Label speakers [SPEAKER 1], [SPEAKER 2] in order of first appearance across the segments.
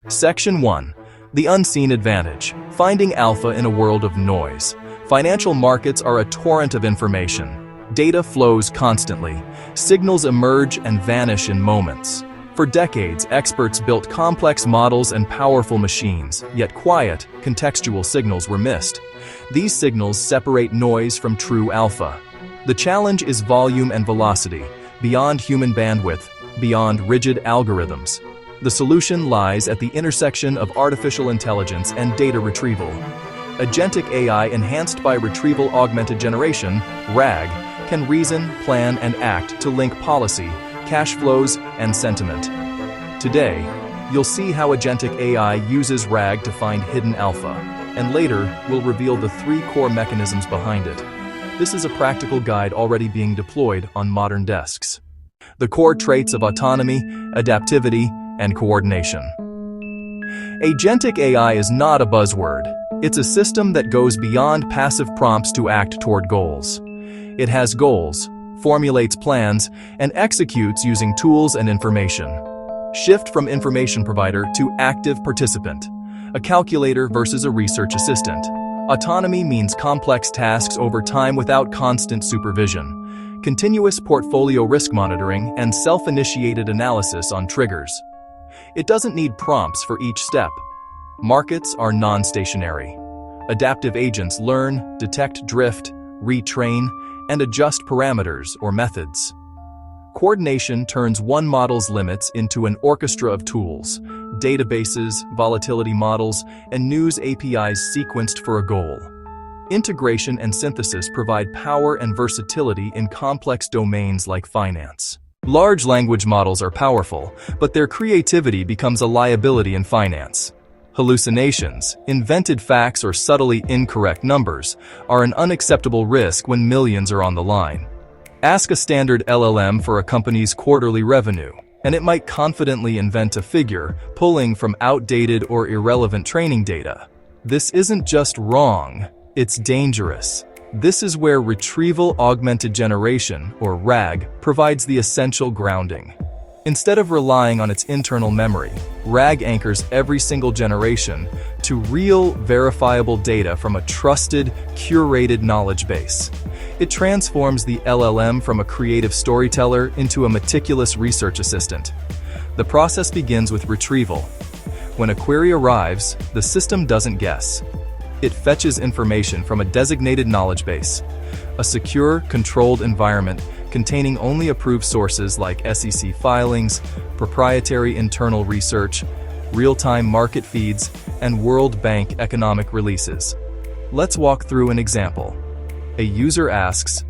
[SPEAKER 1] Section 1. The Unseen Advantage. Finding alpha in a world of noise. Financial markets are a torrent of information. Data flows constantly. Signals emerge and vanish in moments. For decades, experts built complex models and powerful machines, yet quiet, contextual signals were missed. These signals separate noise from true alpha. The challenge is volume and velocity, beyond human bandwidth, beyond rigid algorithms. The solution lies at the intersection of artificial intelligence and data retrieval. Agentic AI enhanced by Retrieval-Augmented Generation, RAG, can reason, plan, and act to link policy, cash flows, and sentiment. Today, you'll see how Agentic AI uses RAG to find hidden alpha, and later, we'll reveal the 3 core mechanisms behind it. This is a practical guide already being deployed on modern desks. The core traits of autonomy, adaptivity, and coordination. Agentic AI is not a buzzword. It's a system that goes beyond passive prompts to act toward goals. It has goals, formulates plans, and executes using tools and information. Shift from information provider to active participant, a calculator versus a research assistant. Autonomy means complex tasks over time without constant supervision, continuous portfolio risk monitoring, and self-initiated analysis on triggers. It doesn't need prompts for each step. Markets are non-stationary. Adaptive agents learn, detect drift, retrain, and adjust parameters or methods. Coordination turns one model's limits into an orchestra of tools, databases, volatility models, and news APIs sequenced for a goal. Integration and synthesis provide power and versatility in complex domains like finance. Large language models are powerful, but their creativity becomes a liability in finance. Hallucinations, invented facts, or subtly incorrect numbers are an unacceptable risk when millions are on the line. Ask a standard LLM for a company's quarterly revenue, and it might confidently invent a figure, pulling from outdated or irrelevant training data. This isn't just wrong, it's dangerous. This is where Retrieval-Augmented Generation, or RAG, provides the essential grounding. Instead of relying on its internal memory, RAG anchors every single generation to real, verifiable data from a trusted, curated knowledge base. It transforms the LLM from a creative storyteller into a meticulous research assistant. The process begins with retrieval. When a query arrives, the system doesn't guess. It fetches information from a designated knowledge base, a secure, controlled environment containing only approved sources like SEC filings, proprietary internal research, real-time market feeds, and World Bank economic releases. Let's walk through an example. A user asks,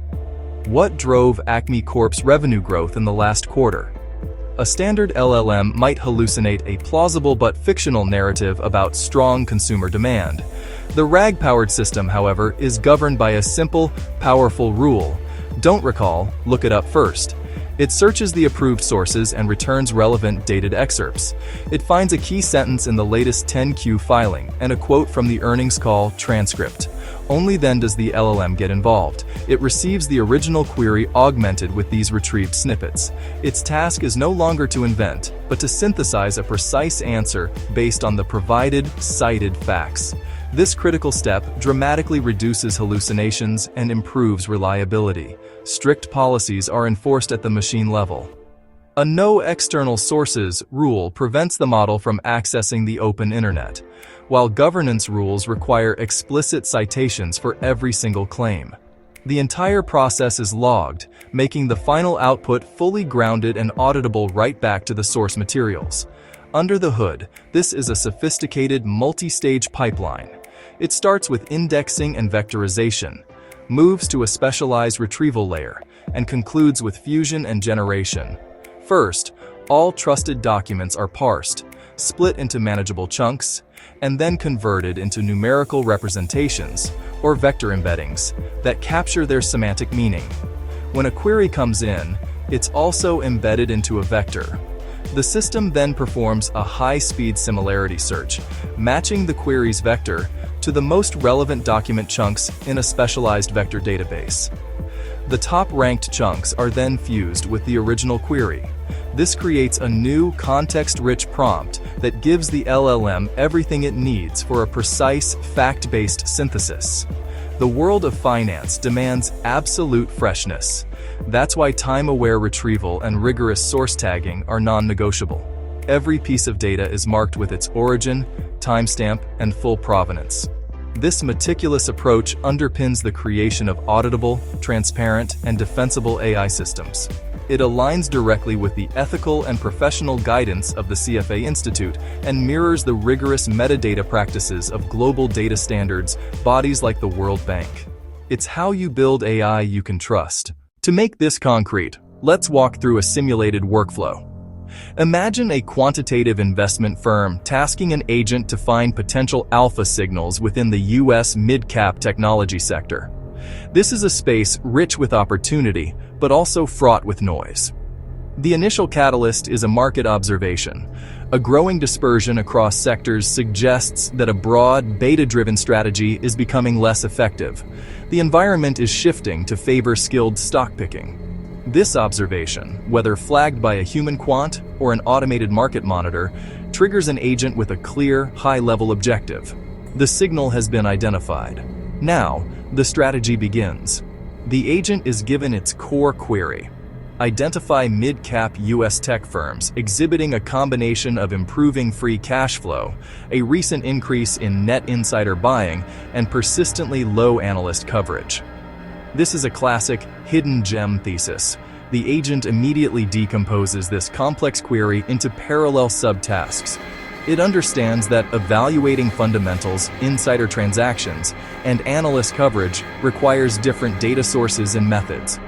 [SPEAKER 1] "What drove Acme Corp's revenue growth in the last quarter?" A standard LLM might hallucinate a plausible but fictional narrative about strong consumer demand. The RAG-powered system, however, is governed by a simple, powerful rule. Don't recall, look it up first. It searches the approved sources and returns relevant dated excerpts. It finds a key sentence in the latest 10Q filing and a quote from the earnings call transcript. Only then does the LLM get involved. It receives the original query augmented with these retrieved snippets. Its task is no longer to invent, but to synthesize a precise answer based on the provided, cited facts. This critical step dramatically reduces hallucinations and improves reliability. Strict policies are enforced at the machine level. A no external sources rule prevents the model from accessing the open internet, while governance rules require explicit citations for every single claim. The entire process is logged, making the final output fully grounded and auditable right back to the source materials. Under the hood, this is a sophisticated multi-stage pipeline. It starts with indexing and vectorization, moves to a specialized retrieval layer, and concludes with fusion and generation. First, all trusted documents are parsed, split into manageable chunks, and then converted into numerical representations, or vector embeddings, that capture their semantic meaning. When a query comes in, it's also embedded into a vector. The system then performs a high-speed similarity search, matching the query's vector to the most relevant document chunks in a specialized vector database. The top-ranked chunks are then fused with the original query, This creates a new context-rich prompt that gives the LLM everything it needs for a precise, fact-based synthesis. The world of finance demands absolute freshness. That's why time-aware retrieval and rigorous source tagging are non-negotiable. Every piece of data is marked with its origin, timestamp, and full provenance. This meticulous approach underpins the creation of auditable, transparent, and defensible AI systems. It aligns directly with the ethical and professional guidance of the CFA Institute and mirrors the rigorous metadata practices of global data standards bodies like the World Bank. It's how you build AI you can trust. To make this concrete, let's walk through a simulated workflow. Imagine a quantitative investment firm tasking an agent to find potential alpha signals within the U.S. mid-cap technology sector. This is a space rich with opportunity, but also fraught with noise. The initial catalyst is a market observation. A growing dispersion across sectors suggests that a broad, beta-driven strategy is becoming less effective. The environment is shifting to favor skilled stock picking. This observation, whether flagged by a human quant or an automated market monitor, triggers an agent with a clear, high-level objective. The signal has been identified. Now, the strategy begins. The agent is given its core query. Identify mid-cap U.S. tech firms exhibiting a combination of improving free cash flow, a recent increase in net insider buying, and persistently low analyst coverage. This is a classic hidden gem thesis. The agent immediately decomposes this complex query into parallel subtasks. It understands that evaluating fundamentals, insider transactions, and analyst coverage requires different data sources and methods.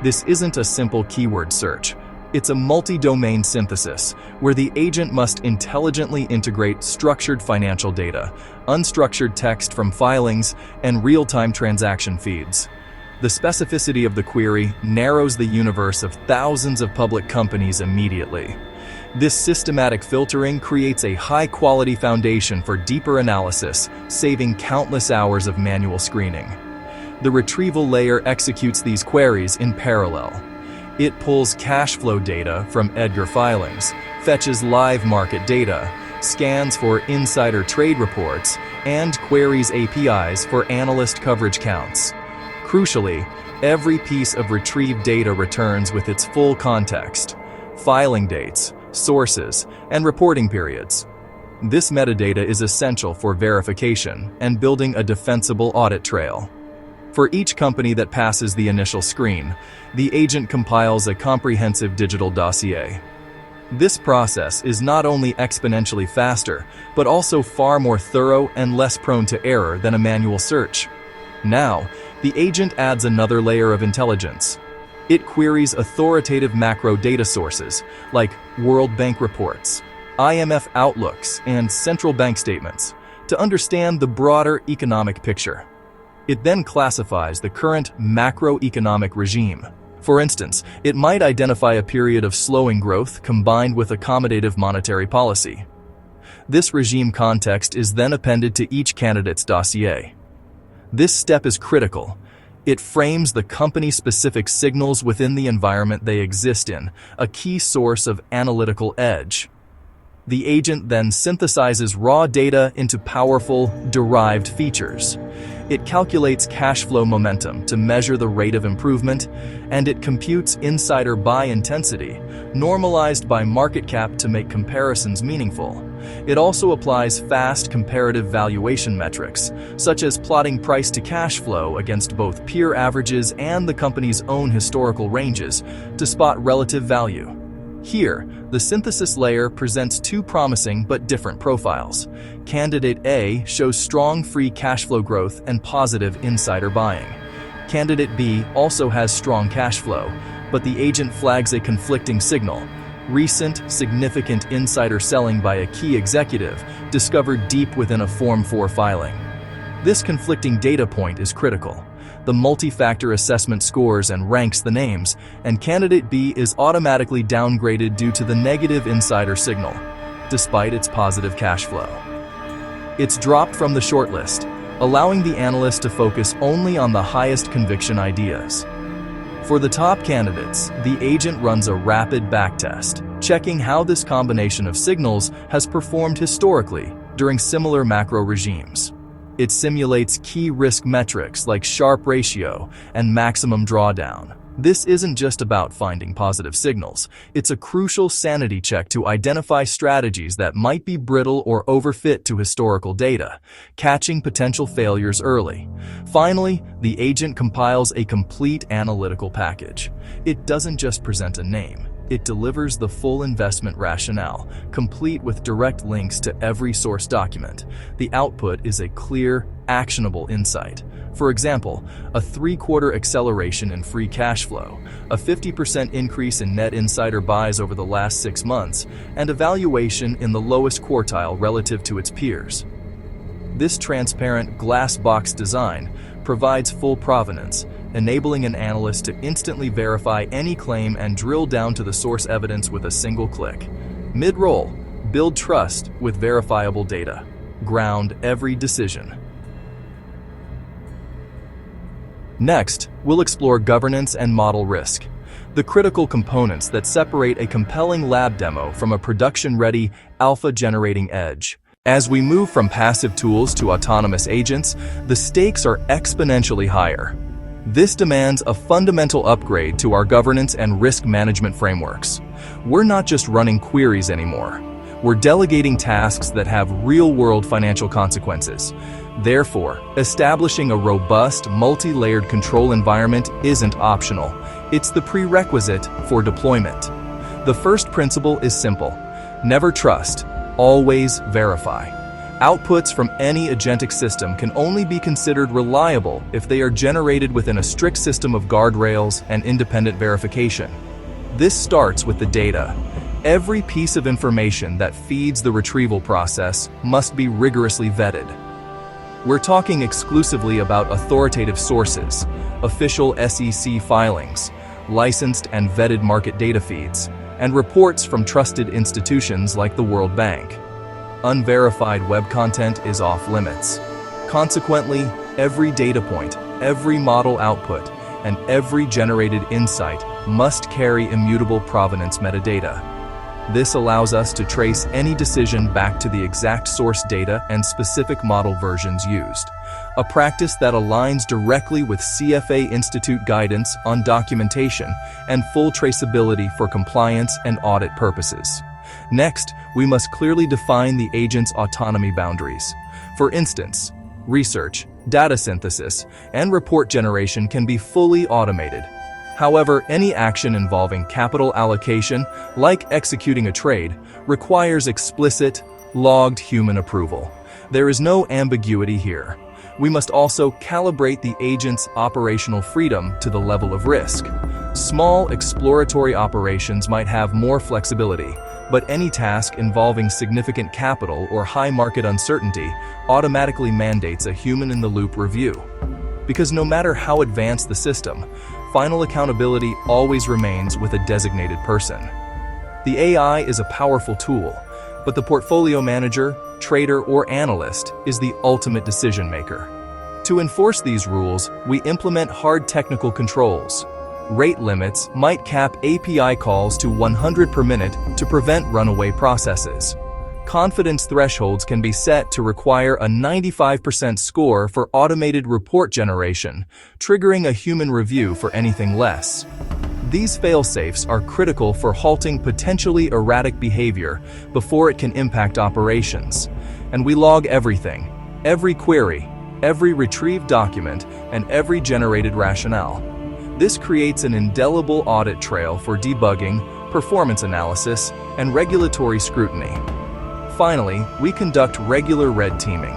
[SPEAKER 1] This isn't a simple keyword search. It's a multi-domain synthesis, where the agent must intelligently integrate structured financial data, unstructured text from filings, and real-time transaction feeds. The specificity of the query narrows the universe of thousands of public companies immediately. This systematic filtering creates a high-quality foundation for deeper analysis, saving countless hours of manual screening. The retrieval layer executes these queries in parallel. It pulls cash flow data from Edgar filings, fetches live market data, scans for insider trade reports, and queries APIs for analyst coverage counts. Crucially, every piece of retrieved data returns with its full context, filing dates, sources, and reporting periods. This metadata is essential for verification and building a defensible audit trail. For each company that passes the initial screen, the agent compiles a comprehensive digital dossier. This process is not only exponentially faster, but also far more thorough and less prone to error than a manual search. Now, the agent adds another layer of intelligence. It queries authoritative macro data sources, like World Bank reports, IMF outlooks, and central bank statements, to understand the broader economic picture. It then classifies the current macroeconomic regime. For instance, it might identify a period of slowing growth combined with accommodative monetary policy. This regime context is then appended to each candidate's dossier. This step is critical. It frames the company-specific signals within the environment they exist in, a key source of analytical edge. The agent then synthesizes raw data into powerful, derived features. It calculates cash flow momentum to measure the rate of improvement, and it computes insider buy intensity, normalized by market cap to make comparisons meaningful. It also applies fast comparative valuation metrics, such as plotting price to cash flow against both peer averages and the company's own historical ranges to spot relative value. Here, the synthesis layer presents two promising but different profiles. Candidate A shows strong free cash flow growth and positive insider buying. Candidate B also has strong cash flow, but the agent flags a conflicting signal: recent, significant insider selling by a key executive discovered deep within a Form 4 filing. This conflicting data point is critical. The multi-factor assessment scores and ranks the names, and candidate B is automatically downgraded due to the negative insider signal, despite its positive cash flow. It's dropped from the shortlist, allowing the analyst to focus only on the highest conviction ideas. For the top candidates, the agent runs a rapid backtest, checking how this combination of signals has performed historically during similar macro regimes. It simulates key risk metrics like Sharpe ratio and maximum drawdown. This isn't just about finding positive signals. It's a crucial sanity check to identify strategies that might be brittle or overfit to historical data, catching potential failures early. Finally, the agent compiles a complete analytical package. It doesn't just present a name. It delivers the full investment rationale, complete with direct links to every source document. The output is a clear, actionable insight. For example, a 3-quarter acceleration in free cash flow, a 50% increase in net insider buys over the last 6 months, and a valuation in the lowest quartile relative to its peers. This transparent glass box design provides full provenance, enabling an analyst to instantly verify any claim and drill down to the source evidence with a single click. Mid-roll, build trust with verifiable data. Ground every decision. Next, we'll explore governance and model risk, the critical components that separate a compelling lab demo from a production-ready, alpha-generating edge. As we move from passive tools to autonomous agents, the stakes are exponentially higher. This demands a fundamental upgrade to our governance and risk management frameworks. We're not just running queries anymore. We're delegating tasks that have real-world financial consequences. Therefore, establishing a robust, multi-layered control environment isn't optional. It's the prerequisite for deployment. The first principle is simple. Never trust, always verify. Outputs from any agentic system can only be considered reliable if they are generated within a strict system of guardrails and independent verification. This starts with the data. Every piece of information that feeds the retrieval process must be rigorously vetted. We're talking exclusively about authoritative sources, official SEC filings, licensed and vetted market data feeds, and reports from trusted institutions like the World Bank. Unverified web content is off limits. Consequently, every data point, every model output, and every generated insight must carry immutable provenance metadata. This allows us to trace any decision back to the exact source data and specific model versions used, a practice that aligns directly with CFA Institute guidance on documentation and full traceability for compliance and audit purposes. Next, we must clearly define the agent's autonomy boundaries. For instance, research, data synthesis, and report generation can be fully automated. However, any action involving capital allocation, like executing a trade, requires explicit, logged human approval. There is no ambiguity here. We must also calibrate the agent's operational freedom to the level of risk. Small exploratory operations might have more flexibility, but any task involving significant capital or high market uncertainty automatically mandates a human-in-the-loop review. Because no matter how advanced the system, final accountability always remains with a designated person. The AI is a powerful tool, but the portfolio manager, trader, or analyst is the ultimate decision maker. To enforce these rules, we implement hard technical controls. Rate limits might cap API calls to 100 per minute to prevent runaway processes. Confidence thresholds can be set to require a 95% score for automated report generation, triggering a human review for anything less. These fail-safes are critical for halting potentially erratic behavior before it can impact operations. And we log everything, every query, every retrieved document, and every generated rationale. This creates an indelible audit trail for debugging, performance analysis, and regulatory scrutiny. Finally, we conduct regular red teaming.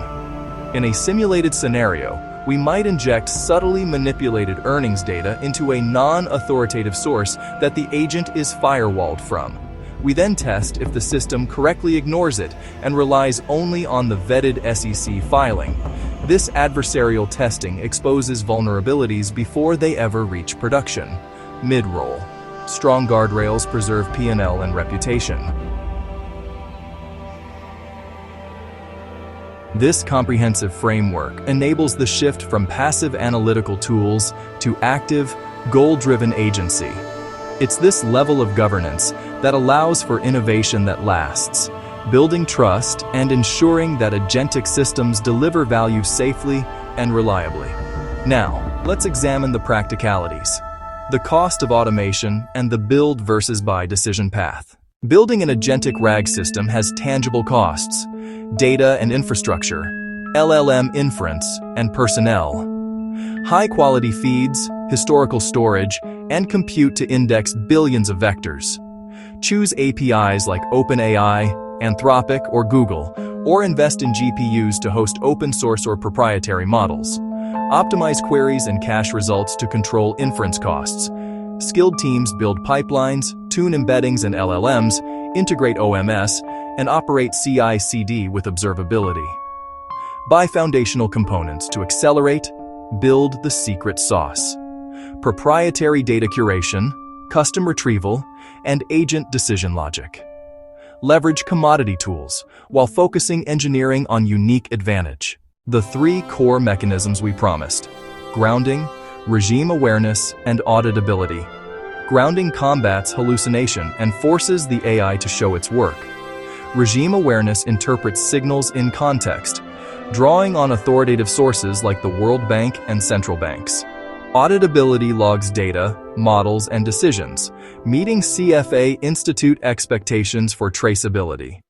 [SPEAKER 1] In a simulated scenario, we might inject subtly manipulated earnings data into a non-authoritative source that the agent is firewalled from. We then test if the system correctly ignores it and relies only on the vetted SEC filing. This adversarial testing exposes vulnerabilities before they ever reach production. Mid-roll. Strong guardrails preserve P&L and reputation. This comprehensive framework enables the shift from passive analytical tools to active, goal-driven agency. It's this level of governance that allows for innovation that lasts, building trust and ensuring that agentic systems deliver value safely and reliably. Now, let's examine the practicalities, the cost of automation, and the build versus buy decision path. Building an agentic RAG system has tangible costs: data and infrastructure, LLM inference, and personnel. High-quality feeds, historical storage, and compute to index billions of vectors. Choose APIs like OpenAI, Anthropic, or Google, or invest in GPUs to host open-source or proprietary models. Optimize queries and cache results to control inference costs. Skilled teams build pipelines, tune embeddings and LLMs, integrate OMS, and operate CI/CD with observability. Buy foundational components to accelerate, build the secret sauce. Proprietary data curation, custom retrieval, and agent decision logic. Leverage commodity tools while focusing engineering on unique advantage. The three core mechanisms we promised: grounding, regime awareness, and auditability. Grounding combats hallucination and forces the AI to show its work. Regime awareness interprets signals in context, drawing on authoritative sources like the World Bank and central banks. Auditability logs data, models, and decisions, meeting CFA Institute expectations for traceability.